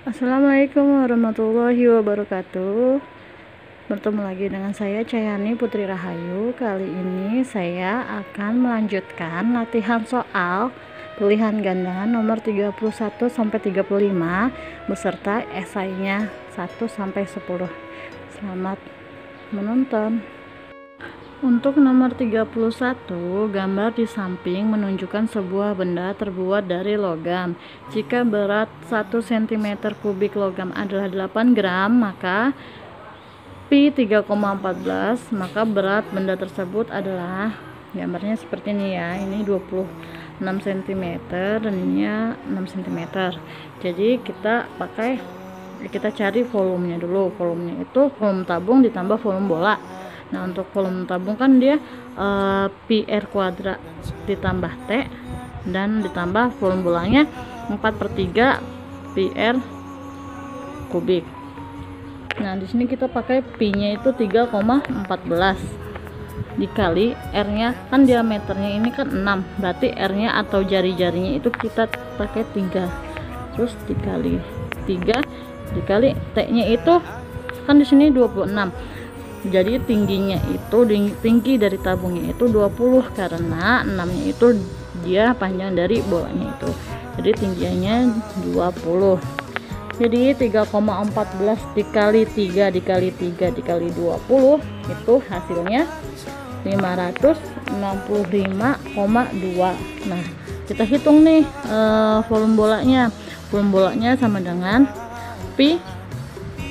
Assalamualaikum warahmatullahi wabarakatuh. Bertemu lagi dengan saya Cayani Putri Rahayu. Kali ini saya akan melanjutkan latihan soal pilihan ganda nomor 31 sampai 35 beserta esainya 1 sampai 10. Selamat menonton. Untuk nomor 31, gambar di samping menunjukkan sebuah benda terbuat dari logam. Jika berat 1 cm kubik logam adalah 8 gram, maka Pi 3,14, maka berat benda tersebut adalah, gambarnya seperti ini ya, ini 26 cm dan ini 6 cm. Jadi kita cari volumenya dulu. Volumenya itu volume tabung ditambah volume bola. Nah, untuk volume tabung kan dia pi r kuadrat ditambah T dan ditambah volume bolanya 4/3 pi r kubik. Nah, di sini kita pakai pi-nya itu 3,14 dikali r-nya, kan diameternya ini kan 6, berarti r-nya atau jari-jarinya itu kita pakai 3. Terus dikali 3 dikali T-nya itu kan di sini 26. Jadi tingginya itu, tinggi dari tabungnya itu 20 karena 6-nya itu dia panjang dari bolanya itu. Jadi tingginya 20. Jadi 3,14 dikali 3 dikali 3 dikali 20 itu hasilnya 565,2. Nah, kita hitung nih volume bolanya. Volume bolanya sama dengan pi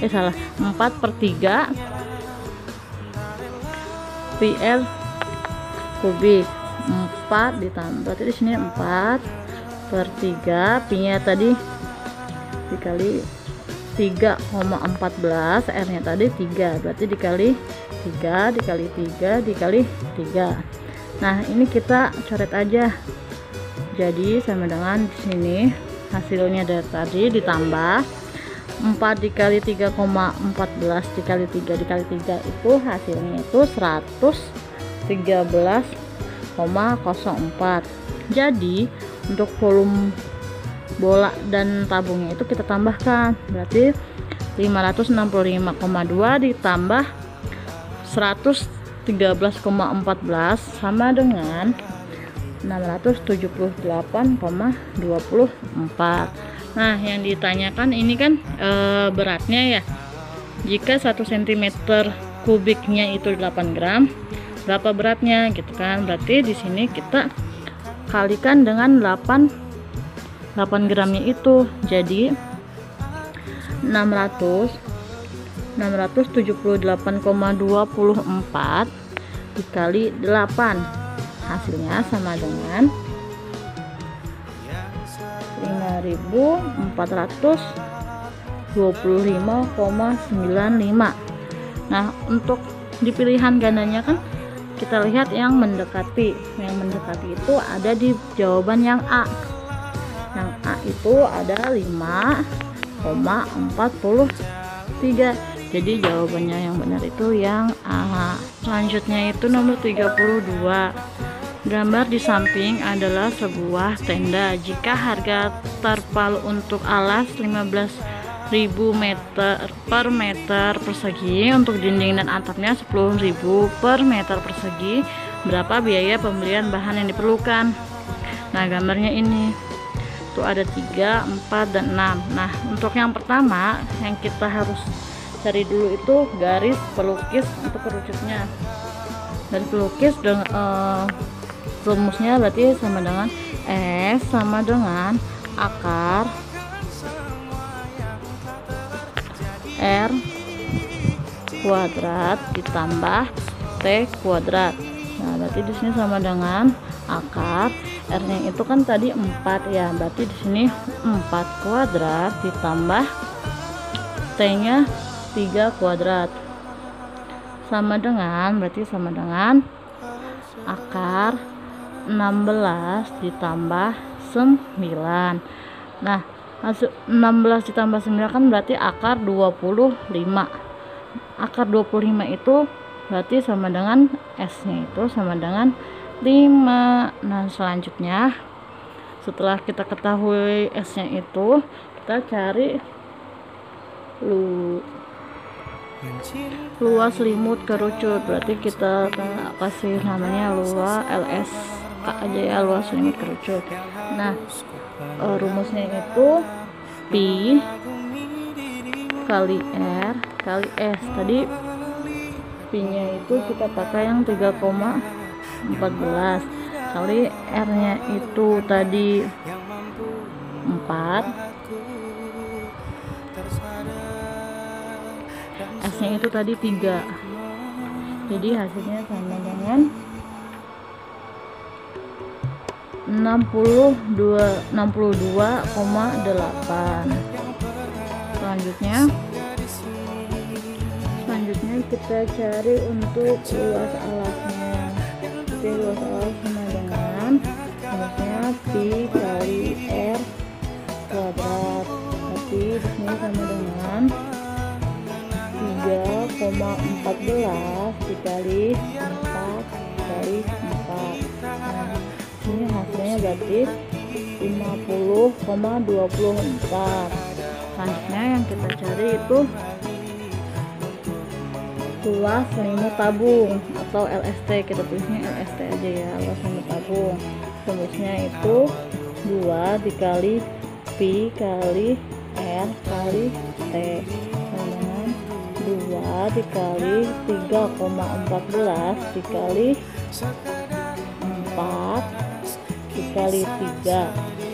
4/3 pi r kubik. 4 ditambah, berarti di sini 4/3, pi-nya tadi dikali 3,14, r-nya tadi 3, berarti dikali 3 dikali 3 dikali 3. Nah, ini kita coret aja. Jadi sama dengan di sini hasilnya dari tadi ditambah 4 dikali 3,14 dikali 3 dikali 3 itu hasilnya itu 113,04. Jadi untuk volume bola dan tabungnya itu kita tambahkan, berarti 565,2 ditambah 113,14 sama dengan 678,24. Nah, yang ditanyakan ini kan beratnya ya. Jika 1 cm kubiknya itu 8 gram, berapa beratnya gitu kan? Berarti di sini kita kalikan dengan 8 gramnya itu. Jadi 678,24 dikali 8 hasilnya sama dengan 5.425,95. Nah, untuk di pilihan gandanya kan kita lihat yang mendekati. Yang mendekati itu ada di jawaban yang A. Yang A itu ada 5,43. Jadi jawabannya yang benar itu yang A. Selanjutnya itu nomor 32. Gambar di samping adalah sebuah tenda. Jika harga terpal untuk alas 15.000 per meter persegi, untuk dinding dan atapnya 10.000 per meter persegi, berapa biaya pembelian bahan yang diperlukan? Nah, gambarnya ini tuh ada 3, 4, dan 6. Nah, untuk yang pertama yang kita harus cari dulu itu garis pelukis untuk kerucutnya. Dan pelukis dengan rumusnya berarti sama dengan S sama dengan akar R kuadrat ditambah T kuadrat. Nah, berarti di sini sama dengan akar R-nya itu kan tadi 4 ya, berarti di sini 4 kuadrat ditambah T-nya 3 kuadrat sama dengan, berarti sama dengan akar 16 ditambah 9. Nah, 16 ditambah 9 kan berarti akar 25. Akar 25 itu berarti sama dengan S-nya itu sama dengan 5. Nah, selanjutnya setelah kita ketahui S-nya itu, kita cari luas limut kerucut, berarti kita kasih namanya LS aja ya, luas limut kerucut. Nah, rumusnya itu pi kali R kali S. Tadi pi nya itu kita pakai yang 3,14 kali R nya itu tadi 4, S nya itu tadi 3, jadi hasilnya sama dengan 62,8. Selanjutnya kita cari untuk luas alasnya. Jadi luas alas sama dengan rumusnya pi kali R kuadrat, tapi disini sama dengan 3,14 dikali 4 kali 4. Nah, ini hasilnya berarti 50,24. Selanjutnya yang kita cari itu luas limut tabung atau LST, kita tulisnya LST aja ya, luas limut tabung. Rumusnya itu 2 dikali pi kali R kali T sama dengan 2 dikali 3,14 dikali 4 dikali 3.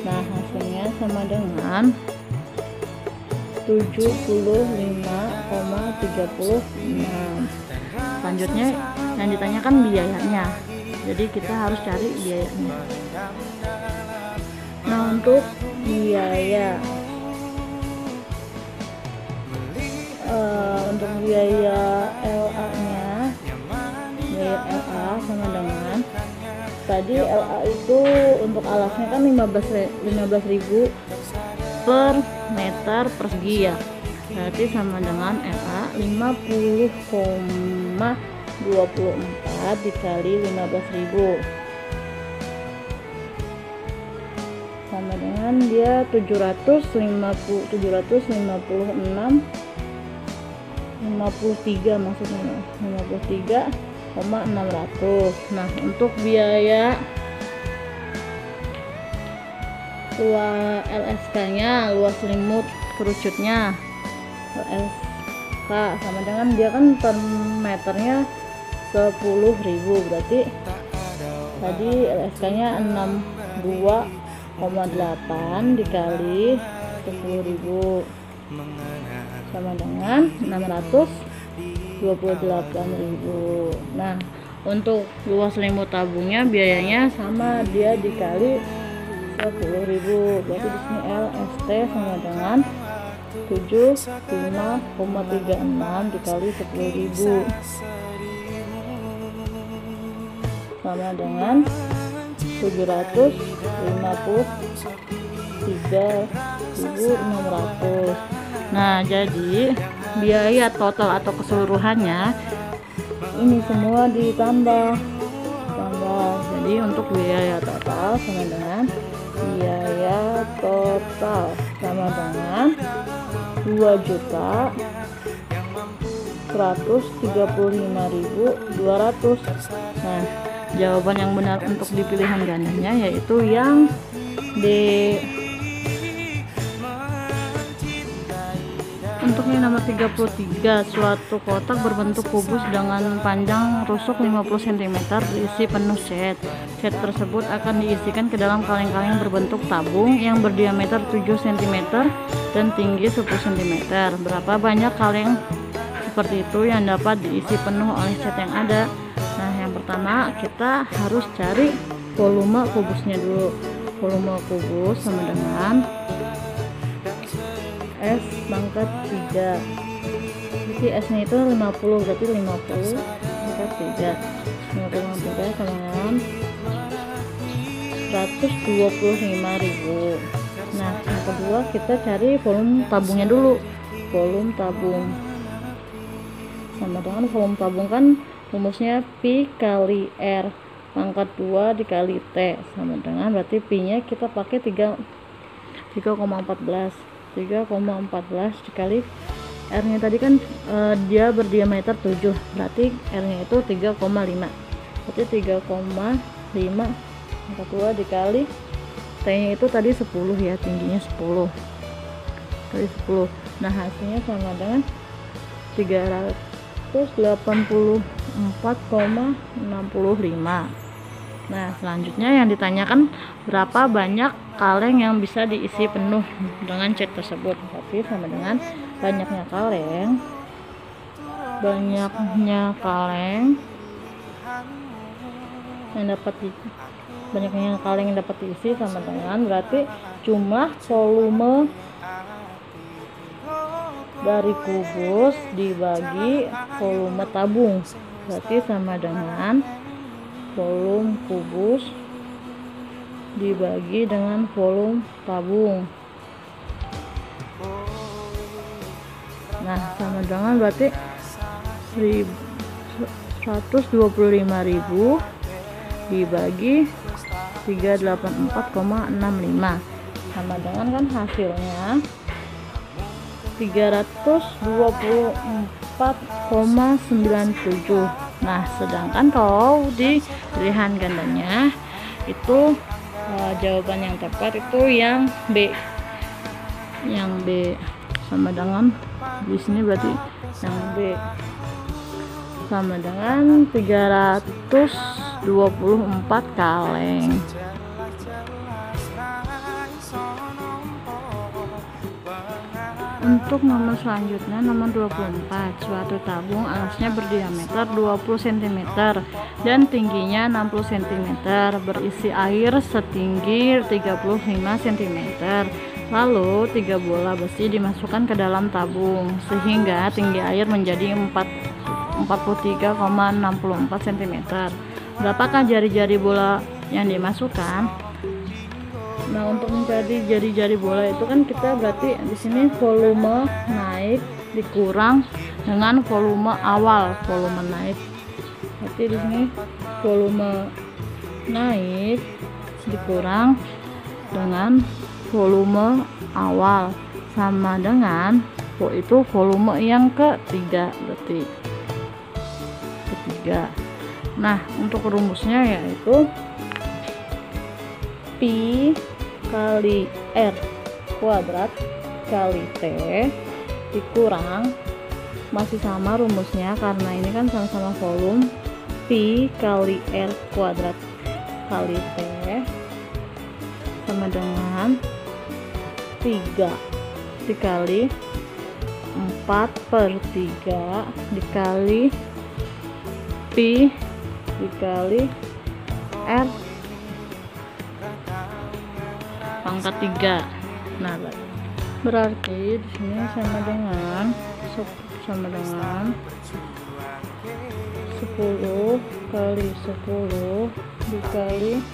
Nah, hasilnya sama dengan 75,36. Selanjutnya yang ditanyakan biayanya, jadi kita harus cari biayanya. Nah, untuk biaya LA nya, biaya LA sama dengan tadi LA itu untuk alasnya kan 15.000 per meter persegi ya, berarti sama dengan LA 50,24 dikali 15.000 sama dengan dia 753 maksudnya 53,600. Nah, untuk biaya LSK nya, luas limut kerucutnya, LSK sama dengan dia kan per meternya 10.000, berarti tadi LSK nya 62,8 dikali 10.000 sama dengan 628.000. Nah, untuk luas limut tabungnya biayanya sama, dia dikali 10.000, berarti di sini LST sama dengan 75,36 dikali 10.000 sama dengan 753.600. Nah, jadi biaya total atau keseluruhannya ini semua ditambah. Jadi untuk biaya total sama dengan biaya total sama dengan 2.135.200. Nah, jawaban yang benar untuk di pilihan gandanya yaitu yang D. Untuk yang nomor 33, suatu kotak berbentuk kubus dengan panjang rusuk 50 cm diisi penuh cat. Cat tersebut akan diisikan ke dalam kaleng-kaleng berbentuk tabung yang berdiameter 7 cm dan tinggi 10 cm. Berapa banyak kaleng seperti itu yang dapat diisi penuh oleh cat yang ada? Nah, yang pertama kita harus cari volume kubusnya dulu. Volume kubus sama dengan S pangkat 3. Jadi S nya itu 50, berarti 50 pangkat 3. 50 sama dengan 125.000. Nah, yang kedua kita cari volume tabungnya dulu. Volume tabung sama dengan volume tabung kan rumusnya pi kali R pangkat 2 dikali T sama dengan, berarti pi nya kita pakai 3,14 dikali R-nya tadi kan dia berdiameter 7, berarti R-nya itu 3,5. Berarti 3,5 angka 2 dikali T-nya itu tadi 10 ya, tingginya 10 kali 10. Nah, hasilnya sama dengan 384,65. Nah, selanjutnya yang ditanyakan berapa banyak kaleng yang bisa diisi penuh dengan cat tersebut. Tapi sama dengan banyaknya kaleng yang dapat diisi sama dengan berarti jumlah volume dari kubus dibagi volume tabung, berarti sama dengan volume kubus dibagi dengan volume tabung. Nah, sama dengan berarti 125.000 dibagi 384,65 sama dengan kan hasilnya 324,97. Nah, sedangkan kalau di pilihan gandanya itu jawaban yang tepat itu yang B. Yang B sama dengan di sini berarti yang B sama dengan 324 kaleng. Untuk nomor selanjutnya, nomor 24, suatu tabung alasnya berdiameter 20 cm dan tingginya 60 cm, berisi air setinggi 35 cm. Lalu 3 bola besi dimasukkan ke dalam tabung sehingga tinggi air menjadi 43,64 cm. Berapakah jari-jari bola yang dimasukkan? Nah, untuk mencari jari-jari bola itu kan kita berarti di sini volume naik dikurang dengan volume awal, volume naik. Berarti di sini volume naik dikurang dengan volume awal sama dengan itu volume yang ketiga, berarti ketiga. Nah, untuk rumusnya yaitu pi kali R kuadrat kali T dikurang, masih sama rumusnya karena ini kan sama-sama volume, pi kali R kuadrat kali T sama dengan 3 dikali 4/3 dikali pi dikali R pangkat 3. Nah, berarti di sini sama dengan 10 kali 10 dikali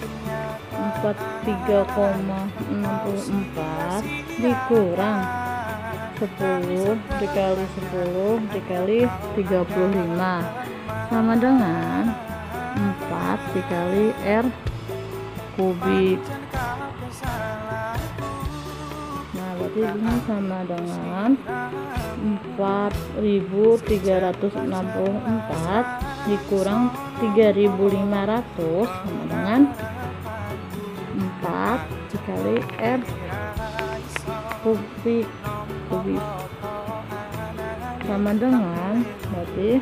43,64 dikurang 10 dikali 10 dikali 35 sama dengan 4 dikali R kubik. Nah, berarti ini sama dengan 4.364 dikurang 3.500 sama dengan 4 dikali R kubik sama dengan berarti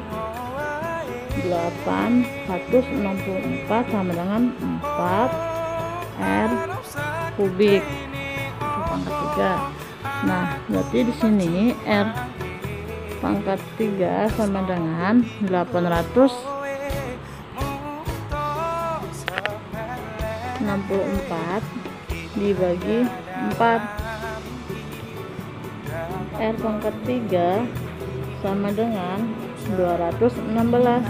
864 sama dengan 4 R kubik pangkat 3. Nah, berarti di sini R pangkat 3 sama dengan 864 dibagi 4. R pangkat 3 sama dengan 216.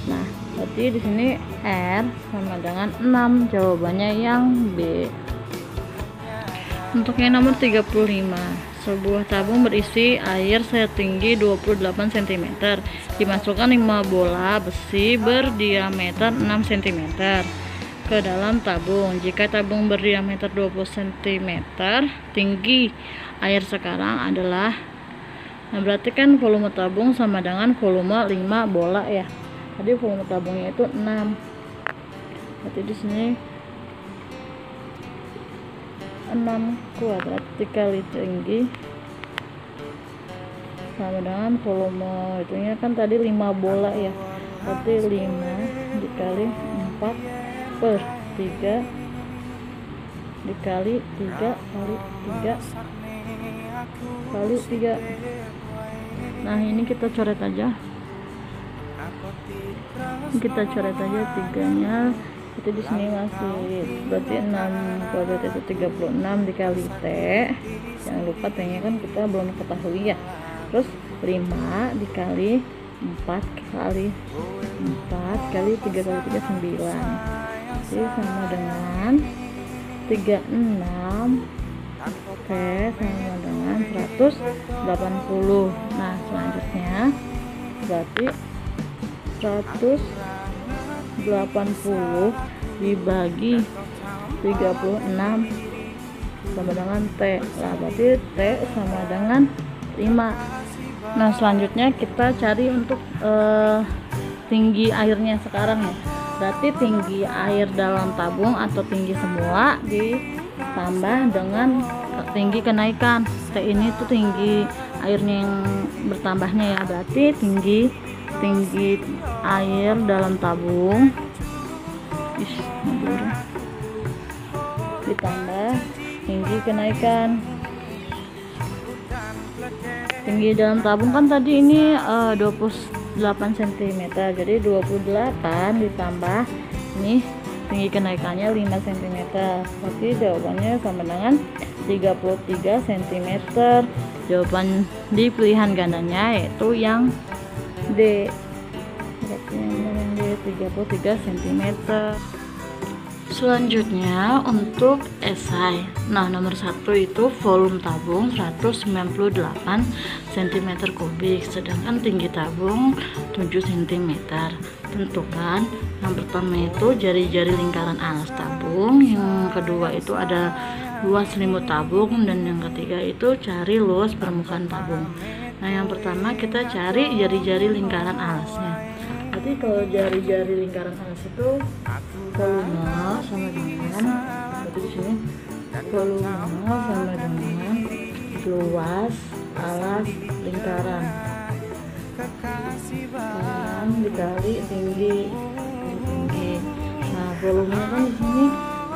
Nah, berarti di sini R sama dengan 6. Jawabannya yang B. Untuk yang nomor 35, sebuah tabung berisi air setinggi 28 cm. Dimasukkan 5 bola besi berdiameter 6 cm ke dalam tabung. Jika tabung berdiameter 20 cm, tinggi air sekarang adalah Nah, berarti kan volume tabung sama dengan volume 5 bola ya. Tadi volume tabungnya itu 6. Berarti di sini 6 kuadrat dikali tinggi sama dengan volume itunya kan tadi 5 bola ya. Berarti 5 dikali 4 per 3 dikali 3 kali 3 kali 3. Nah, ini kita coret aja. Kita coret aja 3-nya. Itu di sini masih berarti 6 kuadrat itu 36 dikali T. Jangan lupa T-nya kan kita belum ketahui ya. Terus 5 dikali 4 kali 4 kali 3 kali 3 9. Jadi sama dengan 36 T sama dengan 180. Nah, selanjutnya berarti 180 dibagi 36 sama dengan T. Nah, berarti T sama dengan 5. Nah, selanjutnya kita cari untuk tinggi airnya sekarang ya. Berarti tinggi air dalam tabung atau tinggi semula ditambah dengan tinggi kenaikan. T ini tuh tinggi airnya yang bertambahnya ya. Berarti tinggi air dalam tabung ditambah tinggi kenaikan. Tinggi dalam tabung kan tadi ini 28 cm, jadi 28 ditambah ini tinggi kenaikannya 5 cm. Berarti jawabannya sama dengan 33 cm. Jawaban di pilihan gandanya yaitu yang D. Berarti yang D 33 cm. Selanjutnya untuk esai. Nah, nomor 1 itu volume tabung 198 cm3, sedangkan tinggi tabung 7 cm. Tentukan yang pertama itu jari-jari lingkaran alas tabung, yang kedua itu ada luas selimut tabung, dan yang ketiga itu cari luas permukaan tabung. Nah, yang pertama kita cari jari-jari lingkaran alasnya. Berarti kalau jari-jari lingkaran alas itu volume sama dengan, berarti di sini volume sama dengan luas alas lingkaran dikali tinggi. Nah, volumenya kan di sini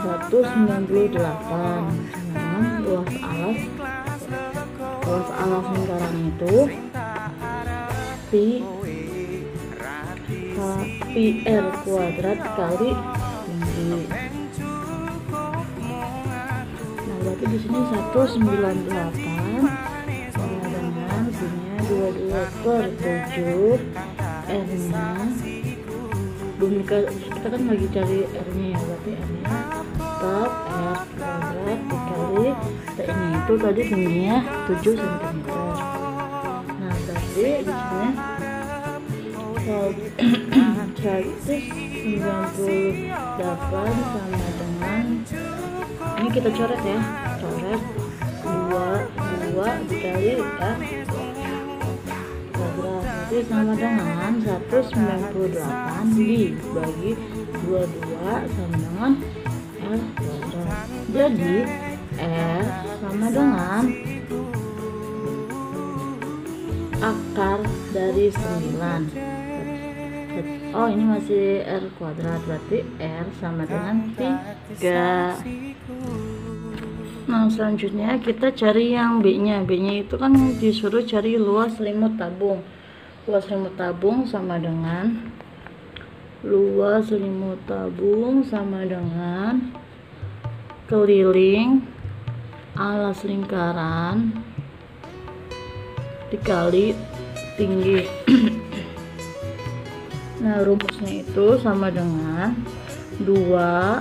198 dengan luas alas lingkaran itu pi r kuadrat kali tinggi. Nah, berarti di sini 198 sama dengan pi-nya 22/7, r-nya kita kan lagi cari r-nya ya, berarti r-nya tetap r kuadrat dikali t-nya itu tadi tingginya 7 cm. Nah, berarti di sini 198 sama dengan, ini kita coret ya, coret 2 dikali r kuadrat, jadi sama dengan 198 dibagi 22 sama dengan r kuadrat. Jadi r sama dengan akar dari 9. Oh, ini masih r kuadrat, berarti r sama dengan 3. Nah, selanjutnya kita cari yang B-nya. B-nya itu kan disuruh cari luas selimut tabung. Luas selimut tabung sama dengan keliling alas lingkaran dikali tinggi. Nah, rumusnya itu sama dengan 2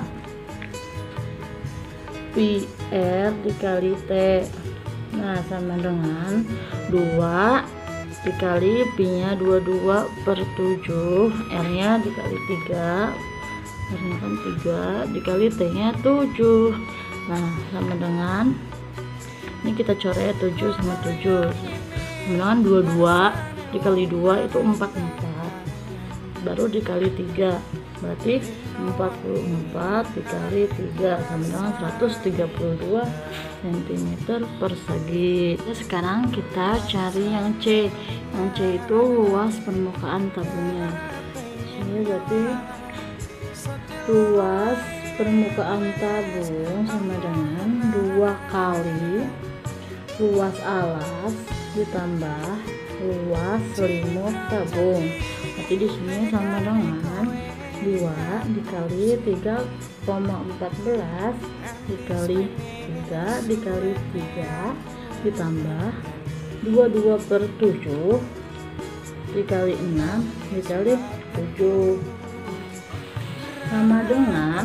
pi r dikali t. Nah, sama dengan 2 dikali pi-nya 22/7, r-nya dikali 3, r-nya kan 3 dikali t-nya 7. Nah, sama dengan, ini kita coret 7 sama 7. dengan 22 dikali 2 itu 44, baru dikali 3 berarti 44 dikali 3 sama dengan 132 cm persegi. Sekarang kita cari yang C. Yang C itu luas permukaan tabungnya. Sini berarti luas permukaan tabung sama dengan 2 kali luas alas ditambah luas selimut tabung. Berarti di sini sama dengan 2 dikali 3,14 dikali 3 dikali 3 ditambah 22/7 dikali 6 dikali 7 sama dengan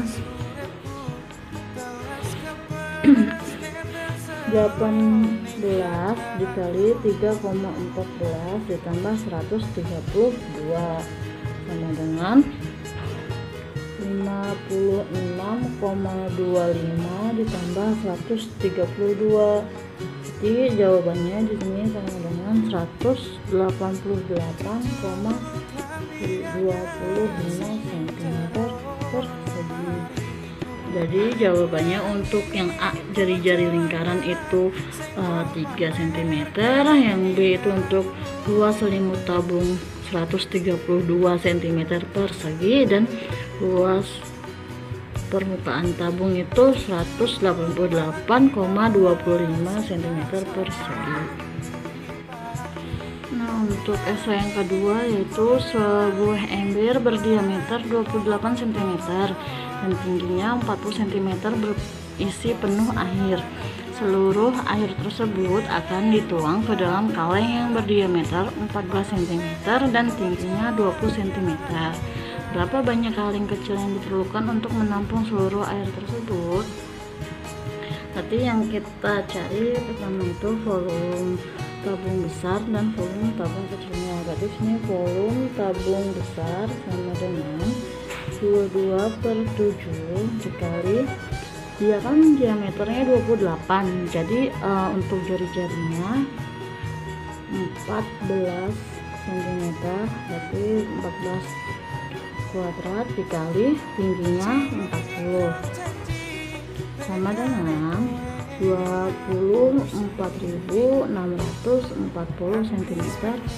18 dikali 3,14 ditambah 132 sama dengan 56,25 ditambah 132. Jadi jawabannya di sini sama dengan 188,25 cm persegi. Jadi jawabannya untuk yang A, jari-jari lingkaran itu 3 cm, yang B itu untuk luas selimut tabung 132 cm persegi, dan luas permukaan tabung itu 188,25 cm persegi. Nah, untuk esai yang kedua yaitu sebuah ember berdiameter 28 cm dan tingginya 40 cm berisi penuh air. Seluruh air tersebut akan dituang ke dalam kaleng yang berdiameter 14 cm dan tingginya 20 cm. Berapa banyak kaleng kecil yang diperlukan untuk menampung seluruh air tersebut? Berarti yang kita cari pertama itu volume tabung besar dan volume tabung kecilnya. Berarti sini volume tabung besar sama dengan 22/7 dikali, dia kan diameternya 28, jadi untuk jari-jarinya 14 cm, berarti 14 kuadrat dikali tingginya 40 sama dengan 24.640 cm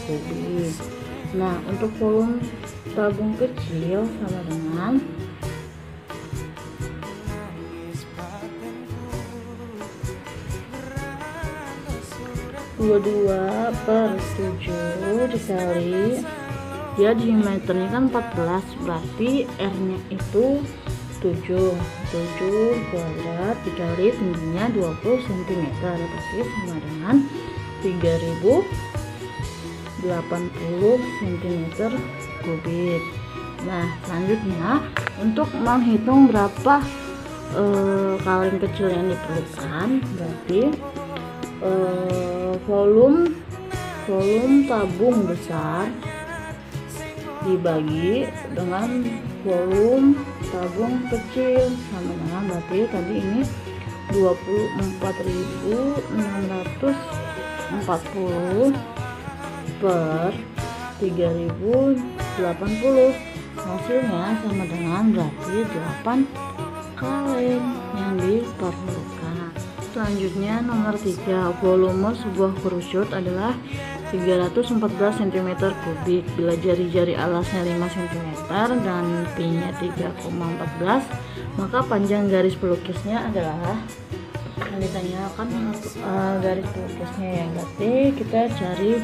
kubik. Nah, untuk volume tabung kecil sama dengan 22/7 dikali, dia diameternya kan 14, berarti R nya itu 7 kuadrat dikali tingginya 20 cm, berarti sama dengan 3080 cm kubik. Nah, selanjutnya untuk menghitung berapa kaleng kecil yang diperlukan, berarti volume tabung besar dibagi dengan volume tabung kecil sama dengan, berarti tadi ini 24.640 per 3080, hasilnya sama dengan berarti 8 kaleng yang diperlukan. Selanjutnya nomor 3, volume sebuah kerucut adalah 314 cm kubik. Bila jari-jari alasnya 5 cm dan pi-nya 3,14, maka panjang garis pelukisnya adalah, yang ditanyakan garis pelukisnya ya, berarti kita cari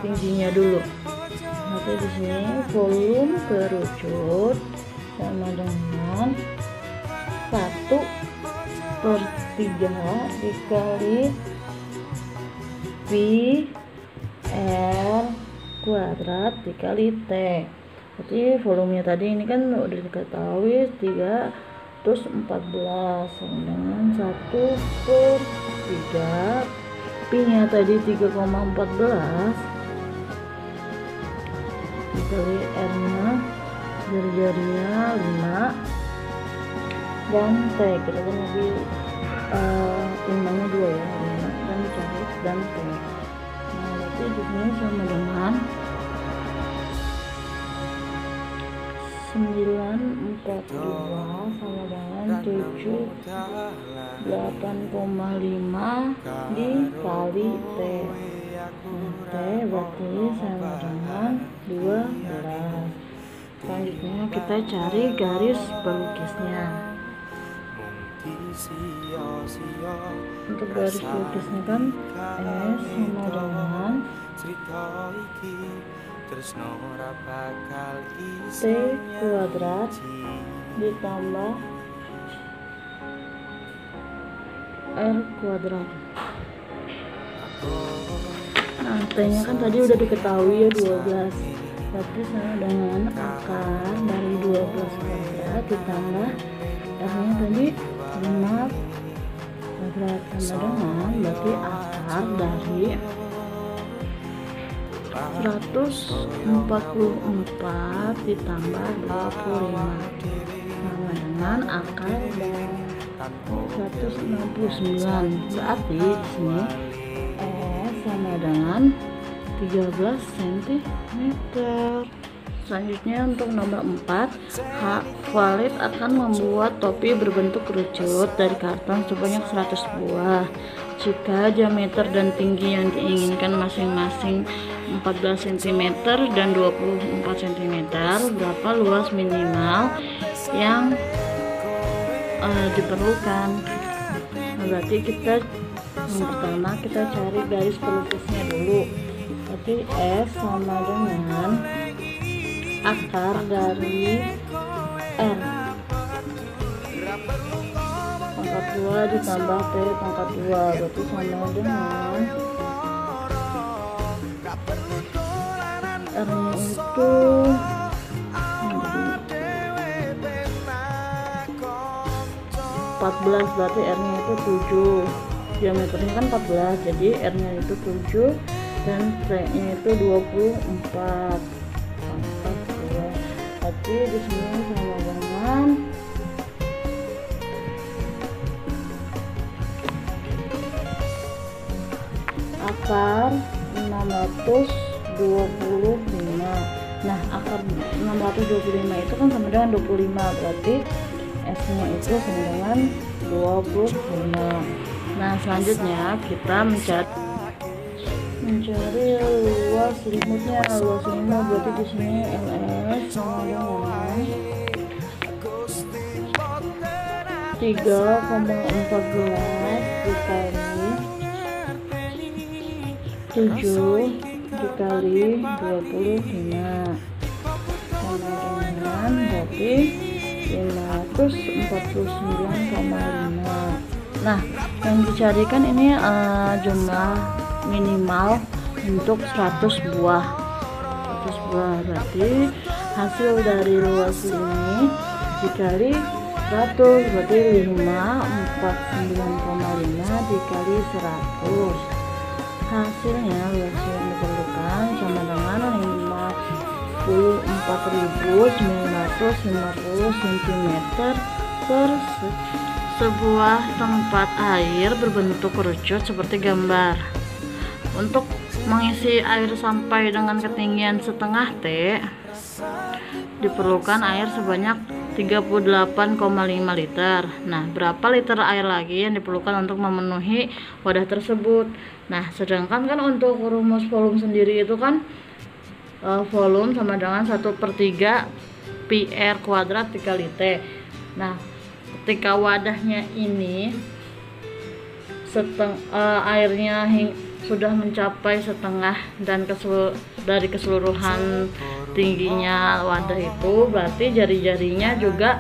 tingginya dulu. Berarti di sini volume kerucut sama dengan 1/3 dikali pi R kuadrat dikali T. Berarti volumenya tadi ini kan udah diketahui 314 sama dengan 1/3, pi nya tadi 3,14 dikali R nya jari-jarinya 5 dan T, kita kan lagi timbangnya 2 ya, 5, dan di dan T. Nah, berarti di sini sama dengan 942 sama dengan 78,5 dikali T. T berarti sama dengan 12. Selanjutnya kita cari garis pelukisnya. Untuk garis pelukisnya kan S sama dengan T kuadrat ditambah R kuadrat. Nah, T-nya kan tadi udah diketahui ya 12. Berarti sama dengan akar dari 12 kuadrat ditambah R-nya tadi 5 kuadrat sama dengan berarti akar dari 144 ditambah 25 sama dengan akar dari 169. Berarti di sini S sama dengan 13 cm. Selanjutnya untuk nomor 4, Khalid akan membuat topi berbentuk kerucut dari karton sebanyak 100 buah. Jika diameter dan tinggi yang diinginkan masing-masing 14 cm dan 24 cm, berapa luas minimal yang diperlukan? Nah, berarti yang pertama kita cari garis pelukisnya dulu. Berarti S sama dengan akar dari R pangkat 2 ditambah T pangkat 2, berarti sama dengan R-nya itu 14, berarti R-nya itu 7. Diameternya kan 14, jadi R-nya itu 7 dan T-nya itu 24. Berarti di sini sama dengan akar 625. Nah, akar 625 itu kan sama dengan 25, berarti S-nya itu sama dengan 25. Nah, selanjutnya kita mencari luas selimutnya. Luas selimut berarti di sini LS sama dengan 3,14 dikali 7 dikali 25 sama dengan berarti 549,5. Nah, yang dicarikan ini jumlah minimal untuk 100 buah. 100 buah berarti hasil dari luas ini dikali 100 berarti 549,5 dikali 100. Hasilnya luas yang diperlukan sama dengan 54.950 cm per sebuah tempat air berbentuk kerucut seperti gambar. Untuk mengisi air sampai dengan ketinggian setengah T diperlukan air sebanyak 38,5 liter. Nah, berapa liter air lagi yang diperlukan untuk memenuhi wadah tersebut? Nah, sedangkan kan untuk rumus volume sendiri itu kan volume sama dengan 1/3 PR kuadrat dikali T. Nah, ketika wadahnya ini airnya sudah mencapai setengah dan dari keseluruhan tingginya wadah itu, berarti jari-jarinya juga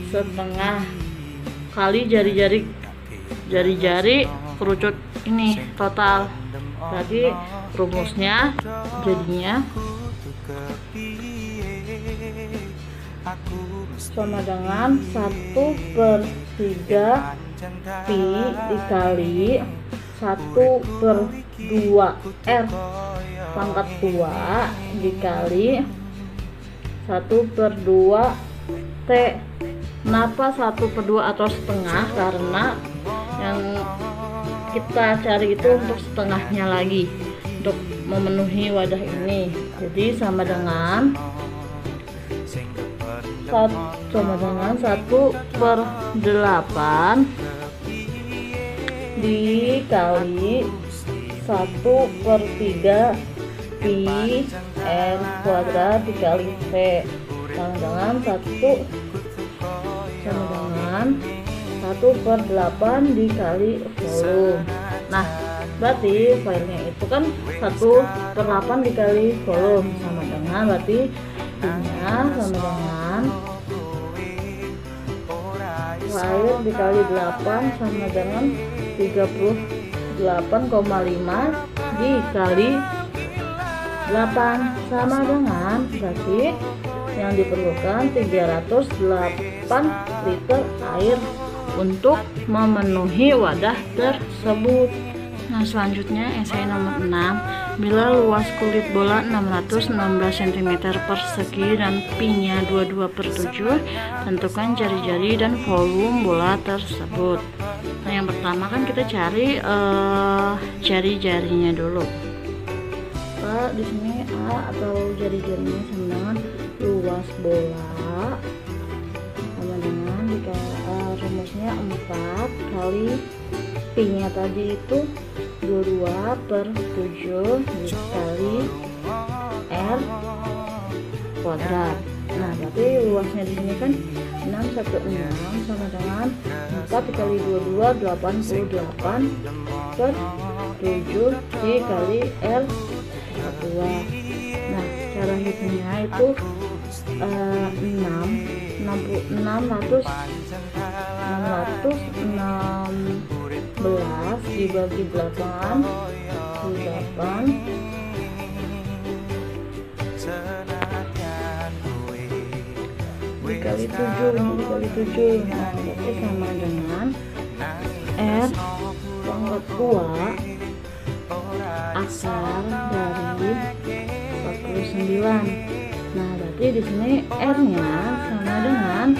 setengah kali jari-jari kerucut ini total. Tadi rumusnya jadinya sama dengan 1/3 pi dikali 1/2 R pangkat 2 dikali 1/2 T. Kenapa 1/2 atau setengah? Karena yang kita cari itu untuk setengahnya lagi untuk memenuhi wadah ini. Jadi sama dengan 1/8 dikali 1/3 pi r kuadrat dikali v sama dengan 1/8 dikali volume. Nah, berarti filenya itu kan 1/8 dikali volume sama dengan, berarti ininya sama dengan air dikali 8 sama dengan 38,5 dikali 8 sama dengan, berarti yang diperlukan 308 liter air untuk memenuhi wadah tersebut. Nah, selanjutnya esai nomor 6. Bila luas kulit bola 616 cm persegi dan pi-nya 22/7, tentukan jari-jari dan volume bola tersebut. Nah, yang pertama kan kita cari jari-jarinya dulu. Di sini A atau jari-jarinya sama dengan luas bola sama dengan rumusnya 4 kali pi-nya tadi itu 22/7 dikali r kuadrat. Nah, berarti luasnya di sini kan 616 sama dengan 4 dikali 22 88/7 dikali r kuadrat. Nah, cara hitungnya itu 616 dibagi 8 dikali 7 ini dikali 7. Nah, berarti sama dengan R pangkat 2 akar dari 49. Nah, berarti di sini R-nya sama dengan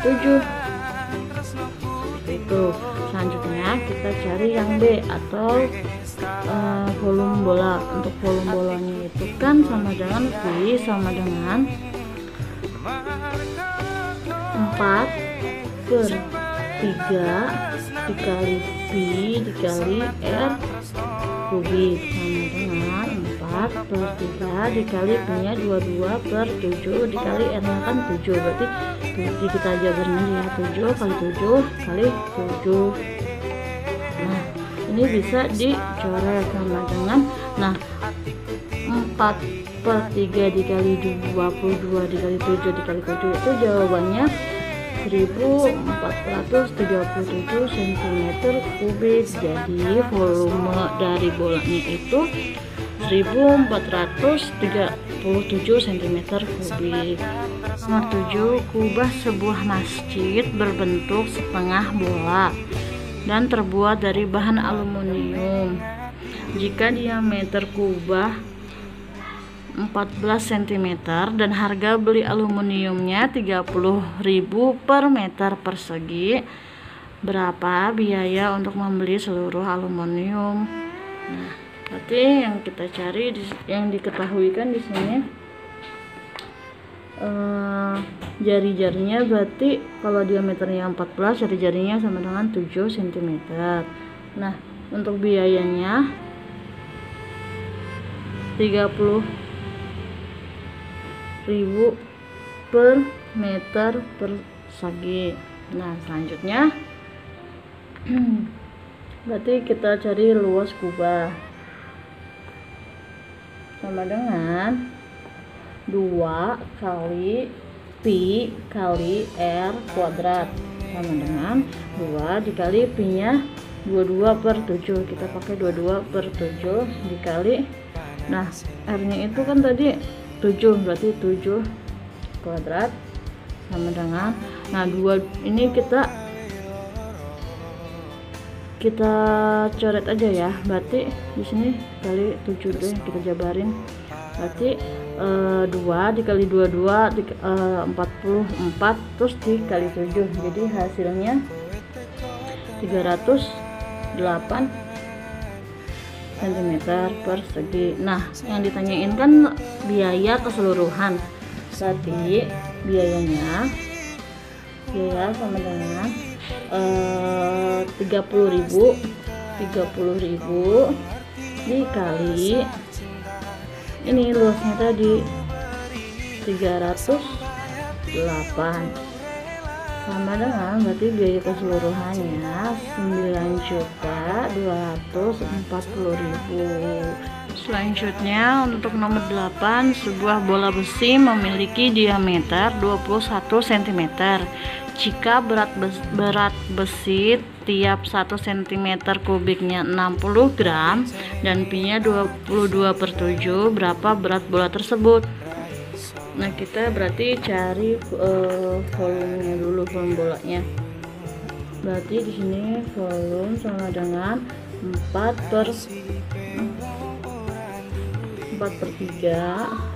7. Itu. Selanjutnya kita cari yang B atau volume bola. Untuk volume bolanya itu kan sama dengan V sama dengan 4/3 dikali pi dikali r kubik sama dengan 4/3 dikali pi-nya 22/7 dikali r-nya kan 7, berarti kita jabarin aja ya, 7 kali 7 kali 7. Nah, ini bisa dicoret sama dengan 4/3 dikali 22 dikali 7 dikali 7 itu jawabannya 1437 cm3. Jadi volume dari bolanya itu 1437 cm3. Nomor 7, kubah sebuah masjid berbentuk setengah bola dan terbuat dari bahan aluminium. Jika diameter kubah 14 cm dan harga beli aluminiumnya 30.000 per meter persegi, berapa biaya untuk membeli seluruh aluminium? Nah, berarti yang kita cari yang diketahui kan di sini jari-jarinya, berarti kalau diameternya 14, jari-jarinya sama dengan 7 cm. Nah, untuk biayanya 30.000 per meter persegi. Nah, selanjutnya berarti kita cari luas kubah sama dengan 2 kali pi kali r kuadrat sama dengan 2 dikali pi-nya 22/7, kita pakai 22/7 dikali, nah r-nya itu kan tadi 7, berarti 7 kuadrat sama dengan, nah 2 ini kita coret aja ya, berarti di sini kali 7 deh kita jabarin, berarti 2 dikali 22 44 terus dikali 7, jadi hasilnya 308 cm persegi. Nah, yang ditanyain kan biaya keseluruhan, berarti biaya sama dengan 30.000 dikali ini luasnya tadi 308 sama dengan berarti biaya keseluruhannya 9.240.000. Selanjutnya untuk nomor 8, sebuah bola besi memiliki diameter 21 cm. Jika berat besi tiap 1 cm kubiknya 60 gram dan pi-nya 22/7, berapa berat bola tersebut? Nah, kita berarti cari volumenya dulu, volume bolanya. Berarti di sini volume sama dengan 4/3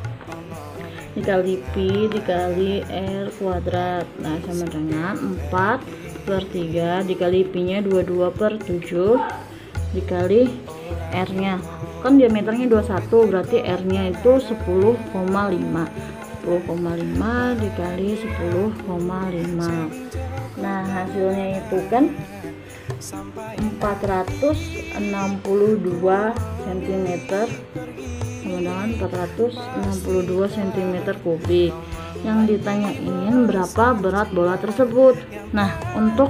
dikali pi dikali r kuadrat. Nah, sama dengan 4/3 dikali pi-nya 22/7 dikali r-nya. Kan diameternya 21, berarti r-nya itu 10,5 dikali 10,5. Nah, hasilnya itu kan 462 cm sama dengan 462 cm kubik. Yang ditanyain berapa berat bola tersebut. Nah, untuk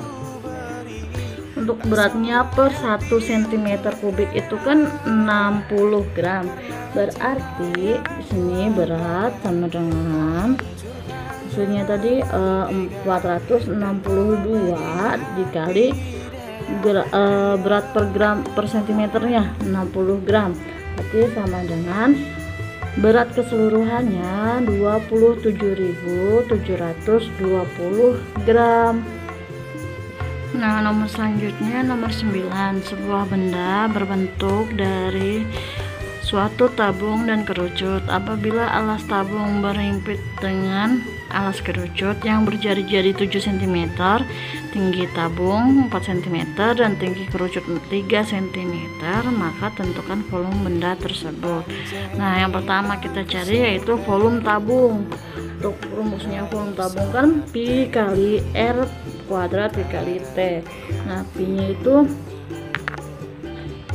beratnya per 1 cm kubik itu kan 60 gram. Berarti di sini berat sama dengan hasilnya tadi 462 dikali berat per gram per cm-nya 60 gram. Berarti sama dengan berat keseluruhannya 27.720 gram. Nah, nomor selanjutnya nomor 9, sebuah benda berbentuk dari suatu tabung dan kerucut. Apabila alas tabung berhimpit dengan alas kerucut yang berjari-jari 7 cm, tinggi tabung 4 cm dan tinggi kerucut 3 cm, maka tentukan volume benda tersebut. Nah, yang pertama kita cari yaitu volume tabung. Untuk rumusnya volume tabung kan pi kali r kuadrat dikali t. Nah, pi-nya itu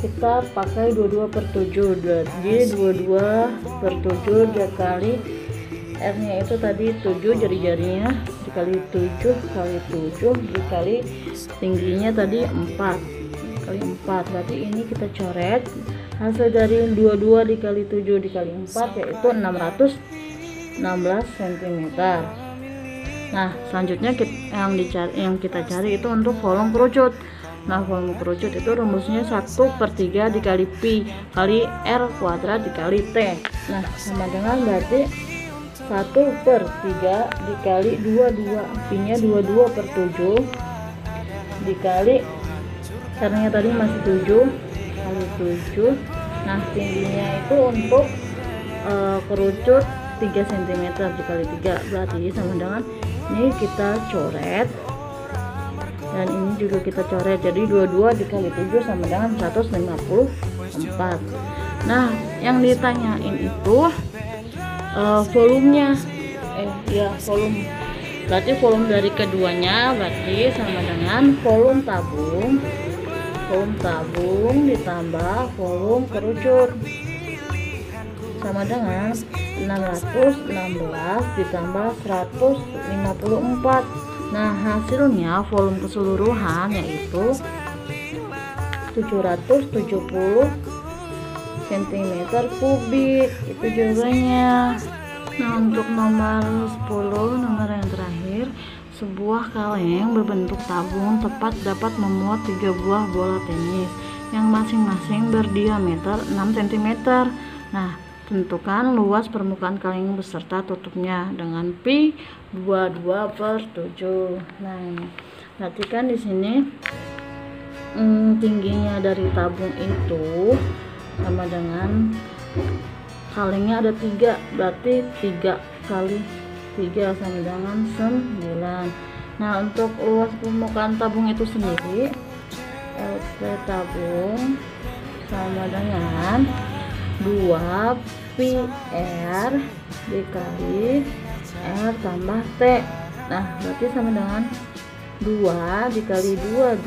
kita pakai 22/7, jadi 22/7 dikali r-nya itu tadi 7, jari-jarinya dikali 7 kali 7 dikali tingginya tadi 4 kali 4. Berarti ini kita coret hasil dari 22 dikali 7 dikali 4 yaitu 616 cm. Nah, selanjutnya yang kita cari itu untuk volume kerucut. Nah, volume kerucut itu rumusnya 1/3 dikali pi kali r kuadrat dikali t. Nah, sama dengan berarti 1/3 dikali 22, pi-nya 22/7 dikali r-nya tadi masih 7 kali 7. Nah, tingginya itu untuk kerucut 3 cm dikali 3, berarti sama dengan ini kita coret dan ini juga kita coret, jadi 22 dikali 7 sama dengan 154. Nah, yang ditanyain itu volumenya volume. Berarti volume dari keduanya berarti sama dengan volume tabung ditambah volume kerucut sama dengan 616 ditambah 154. Nah, hasilnya volume keseluruhan yaitu 770 cm kubik. Itu jawabannya. Nah, untuk nomor 10, nomor yang terakhir, sebuah kaleng berbentuk tabung tepat dapat memuat 3 buah bola tenis yang masing-masing berdiameter 6 cm. Nah, tentukan luas permukaan kaleng beserta tutupnya dengan pi 22/7. Nah, perhatikan di sini tingginya dari tabung itu sama dengan kalengnya ada 3, berarti 3 kali 3 sama dengan 9. Nah, untuk luas permukaan tabung itu sendiri, LP tabung sama dengan 2 pi R dikali R tambah T. Nah, berarti sama dengan 2 dikali 2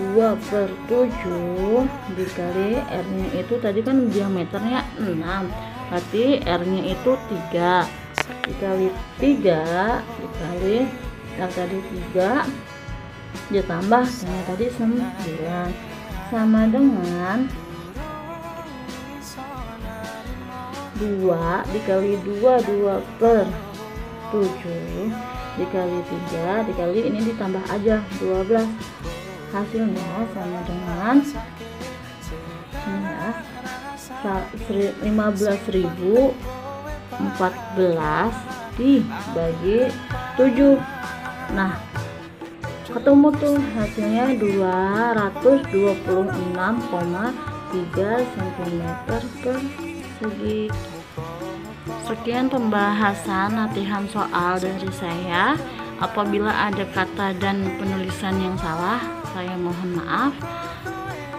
per 7 dikali R nya itu tadi kan diameternya 6, berarti R nya itu 3 dikali 3 dikali R tadi 3 ditambah yang tadi 9 sama dengan 2 dikali 2 per 7 dikali 3 dikali ini ditambah aja 12, hasilnya sama dengan ini ya 15.014 dibagi 7. Nah, ketemu tuh hasilnya 226,3 cm persegi. Sekian pembahasan latihan soal dari saya. Apabila ada kata dan penulisan yang salah, saya mohon maaf.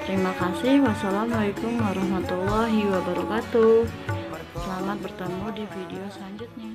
Terima kasih. Wassalamualaikum warahmatullahi wabarakatuh. Selamat bertemu di video selanjutnya.